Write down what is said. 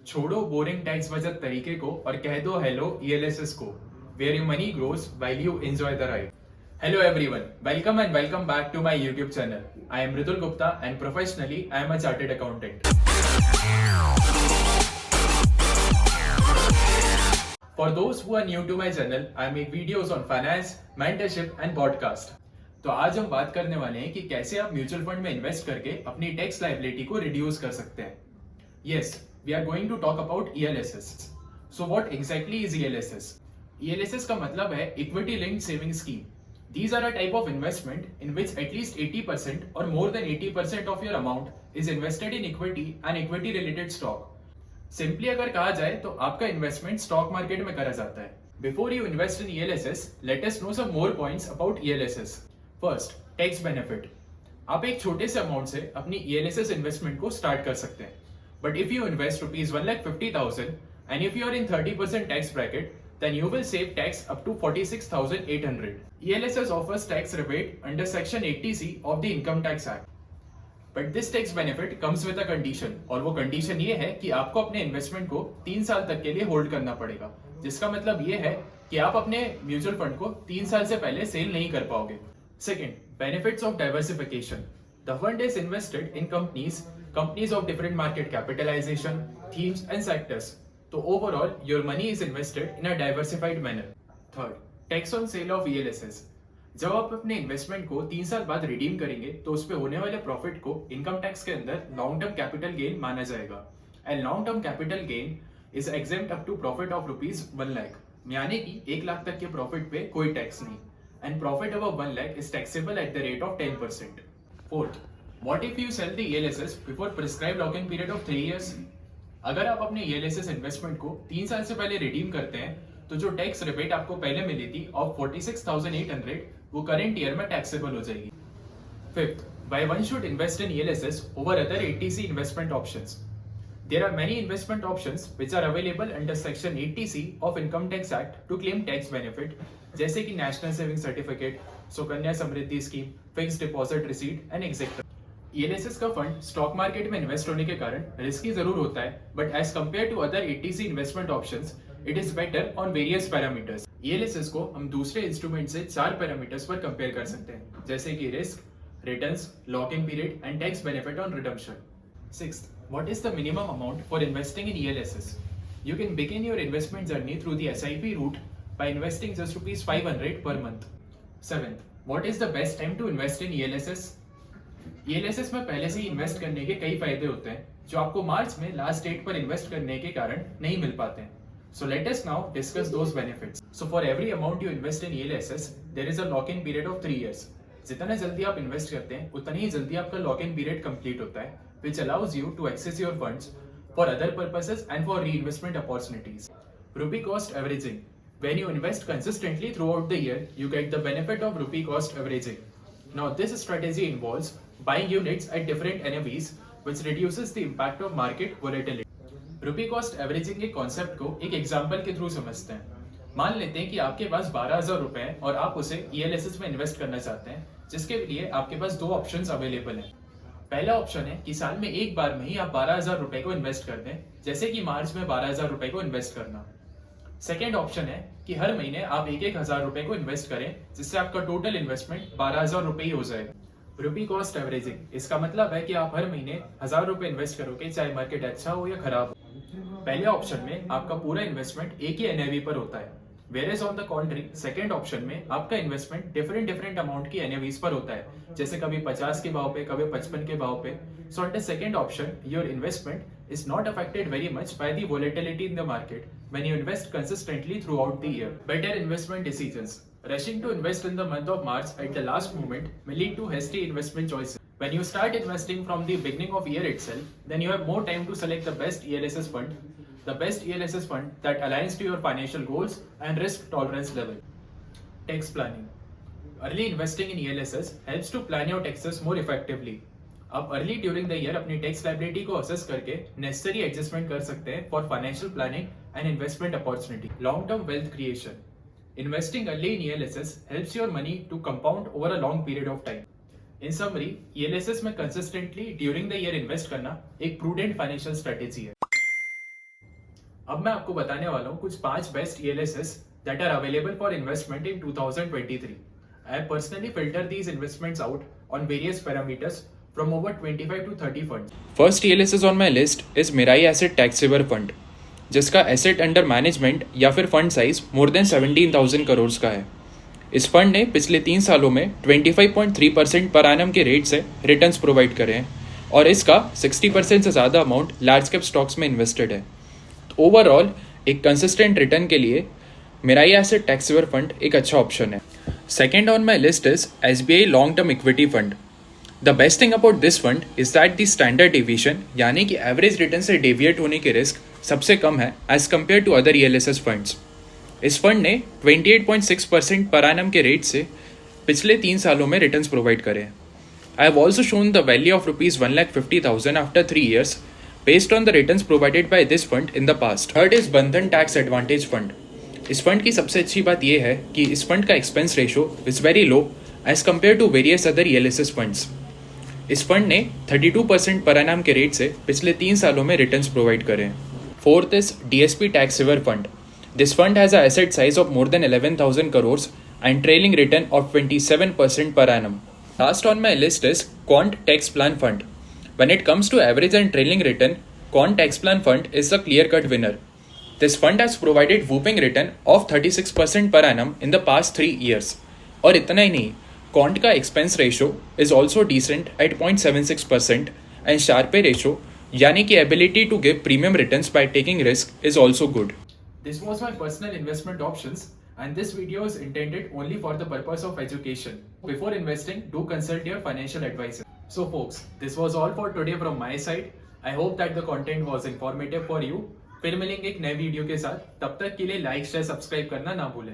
छोड़ो boring tax बचत तरीके को और कह दो हेलो ईएलएसएस को, where your money grows while you enjoy the ride. Hello everyone, welcome and welcome back to my YouTube channel. I am Ritul Gupta and professionally I am a chartered accountant. For those who are new to my channel, I make videos on finance, mentorship and podcast. तो आज हम बात करने वाले हैं कि कैसे आप म्यूचुअल फंड में इन्वेस्ट करके अपनी टैक्स लायबिलिटी को रिड्यूस कर सकते हैं. Yes, we are going to talk about ELSS. So what exactly is ELSS? ELSS का मतलब है Equity Linked Saving Scheme. These are a type of investment in which at least 80% or more than 80% of your amount is invested in equity and equity related stock. Simply अगर कहा जाए तो आपका investment stock market में करा जाता है. Before you invest in ELSS, let us know some more points about ELSS. First, tax benefit. आप एक छोटे से अमाउंट से अपनी ELSS इन्वेस्टमेंट को स्टार्ट कर सकते हैं. But if you invest rupees 1,50,000 and if you are in 30% tax bracket, then you will save tax up to 46,800. ELSS offers tax rebate under Section 80C of the Income Tax Act. But this tax benefit comes with a condition, और वो condition ये है कि आपको अपने investment को 3 साल तक के लिए होल्ड करना पड़ेगा, जिसका मतलब ये है कि आप अपने म्यूचुअल फंड को 3 साल से पहले सेल नहीं कर पाओगे. Second, benefits of diversification. The fund is invested in companies of different market capitalization, themes and sectors. So overall, your money is invested in a diversified manner. Third, tax on sale of ELSS. जब आप अपने investment को 3 साल बाद redeem करेंगे तो उस पे होने वाले प्रॉफिट को इनकम टैक्स के अंदर लॉन्ग टर्म कैपिटल गेन माना जाएगा. And long term capital gain is exempt up to profit of rupees 1 lakh, यानी कि 1 लाख तक के प्रॉफिट पे कोई टैक्स नहीं. And profit above 1 lakh is taxable at the rate of 10%. Fourth, what if you sell the ELSS before prescribed locking period of 3 years? अगर आप अपने ELSS इन्वेस्टमेंट को 3 साल से पहले रिडीम करते हैं तो जो टैक्स रिबेट आपको पहले मिली थी ऑफ 46,800 वो करंट ईयर में टैक्सेबल हो जाएगी. Fifth, why one should invest in ELSS over other 80C investment options? There are many investment options which are available under Section 80C of Income Tax Act to claim tax benefit, जैसे कि national saving certificate, Sukanya Samriddhi scheme, fixed deposit receipt and etcetera. ELSS का fund stock market में invest होने के कारण risky जरूर होता है, but as compare to other 80C investment options it is better on various parameters. ELSS को हम दूसरे इंस्ट्रूमेंट से 4 पैरामीटर्स पर कंपेयर कर सकते हैं, जैसे कि risk, returns, lock-in period and tax benefit on redemption. Sixth, what is the minimum amount for investing in ELSS? You can begin your investment journey through the SIP route by investing just rupees 500 per month. Seventh, what is the best time to invest in ELSS? ELSS में पहले से ही invest करने के कई फायदे होते हैं जो आपको मार्च में लास्ट डेट पर इन्वेस्ट करने के कारण नहीं मिल पाते हैं. So let us now discuss those benefits. So for every amount you invest in ELSS, there is a lock-in period of 3 years. जितना जल्दी आप इन्वेस्ट करते हैं उतना ही जल्दी आपका लॉक-इन पीरियड कंप्लीट होता है, which allows you to access your funds for other purposes and for reinvestment opportunities. Rupee cost averaging. When you invest consistently throughout the year, you get the benefit of rupee cost averaging. Now this strategy involves buying units at different NAVs, which reduces the impact of market volatility. Rupee cost averaging के concept को एक example के through समझते हैं. मान लेते हैं कि आपके पास 12,000 रुपए हैं और आप उसे ELSS में इन्वेस्ट करना चाहते हैं, जिसके लिए आपके पास 2 ऑप्शंस अवेलेबल हैं. पहला ऑप्शन है कि साल में एक बार में ही आप 12,000 रुपए को इन्वेस्ट कर दें, जैसे कि मार्च में 12,000 रुपए को इन्वेस्ट करना. सेकेंड ऑप्शन है कि हर महीने आप 1,000 रुपए को इन्वेस्ट करें, जिससे आपका टोटल इन्वेस्टमेंट 12,000 रुपए ही हो जाएगा. रुपी कॉस्ट एवरेजिंग, इसका मतलब है कि आप हर महीने 1,000 रुपए इन्वेस्ट करोगे, चाहे मार्केट अच्छा हो या खराब हो. पहले ऑप्शन में आपका पूरा इन्वेस्टमेंट एक ही NAV पर होता है, वेरेस ऑन द कॉन्ट्री सेकंड ऑप्शन में आपका इन्वेस्टमेंट डिफरेंट अमाउंट की NAVs पर होता है, जैसे कभी 50 के भाव पे, कभी 55 के भाव पे. So under second option your investment is not affected very much by the volatility in the market when you invest consistently throughout the year. Better investment decisions. Rushing to invest in the month of March at the last moment may lead to hasty investment choices. When you start investing from the beginning of year itself, then you have more time to select the best ELSS fund that aligns to your financial goals and risk tolerance level. Tax planning. Early investing in ELSS helps to plan your taxes more effectively. आप early during the year अपनी tax liability को assess करके necessary adjustment कर सकते हैं for financial planning and investment opportunity. Long term wealth creation. Investing early in ELSS helps your money to compound over a long period of time. In summary, ELSS में consistently during the year invest करना एक prudent financial strategy है. अब मैं आपको बताने वाला हूँ कुछ 5 best ELSS that are available for investment in 2023. I have personally filtered these investments out on various parameters from over 25 to 30 funds. First ELSS on my list is Mirai Asset Tax Saver Fund, जिसका asset under management या फिर fund size more than 17,000 crore का है। इस फंड ने पिछले 3 सालों में 25.3% पर एनम के रेट से रिटर्न्स प्रोवाइड करे हैं और इसका 60% से ज़्यादा अमाउंट लार्ज कैप स्टॉक्स में इन्वेस्टेड है। तो ओवरऑल एक कंसिस्टेंट रिटर्न के लिए Mirae asset tax saver fund एक अच्छा ऑप्शन है। Second on my list is SBI long term equity fund. The best thing about this fund is that the standard deviation यानी कि एवरेज रिटर्न से deviate होने के रिस्क सबसे कम है as compare to other ELSS funds. इस फंड ने 28.6% पर एनम के रेट से पिछले 3 सालों में रिटर्न्स प्रोवाइड करे हैं। I have also shown the value of ₹1,50,000 after 3 years based on the returns provided by this fund in the past. Third is बंधन टैक्स एडवांटेज फंड। इस फंड की सबसे अच्छी बात यह है कि इस फंड का expense ratio is very low as compare to various other ELSS funds. इस फंड ने 32% पर एनम के रेट से पिछले 3 सालों में रिटर्न्स प्रोवाइड करे हैं। Fourth is DSP tax saver fund. This fund has an asset size of more than 11,000 crores and trailing return of 27% per annum. Last on my list is Quant Tax Plan Fund. When it comes to average and trailing return, Quant Tax Plan Fund is the clear-cut winner. This fund has provided whopping return of 36% per annum in the past 3 years. और इतना ही नहीं, Quant का expense ratio is also decent at 0.76% and Sharpe ratio यानी कि ability to give premium returns by taking risk is also good. This was my personal investment options, and this video is intended only for the purpose of education. Before investing, do consult your financial advisor. So folks, this was all for today from my side. I hope that the content was informative for you. फिर मिलेंगे एक नए video के साथ, तब तक के लिए लाइक शेयर सब्सक्राइब करना ना भूलें।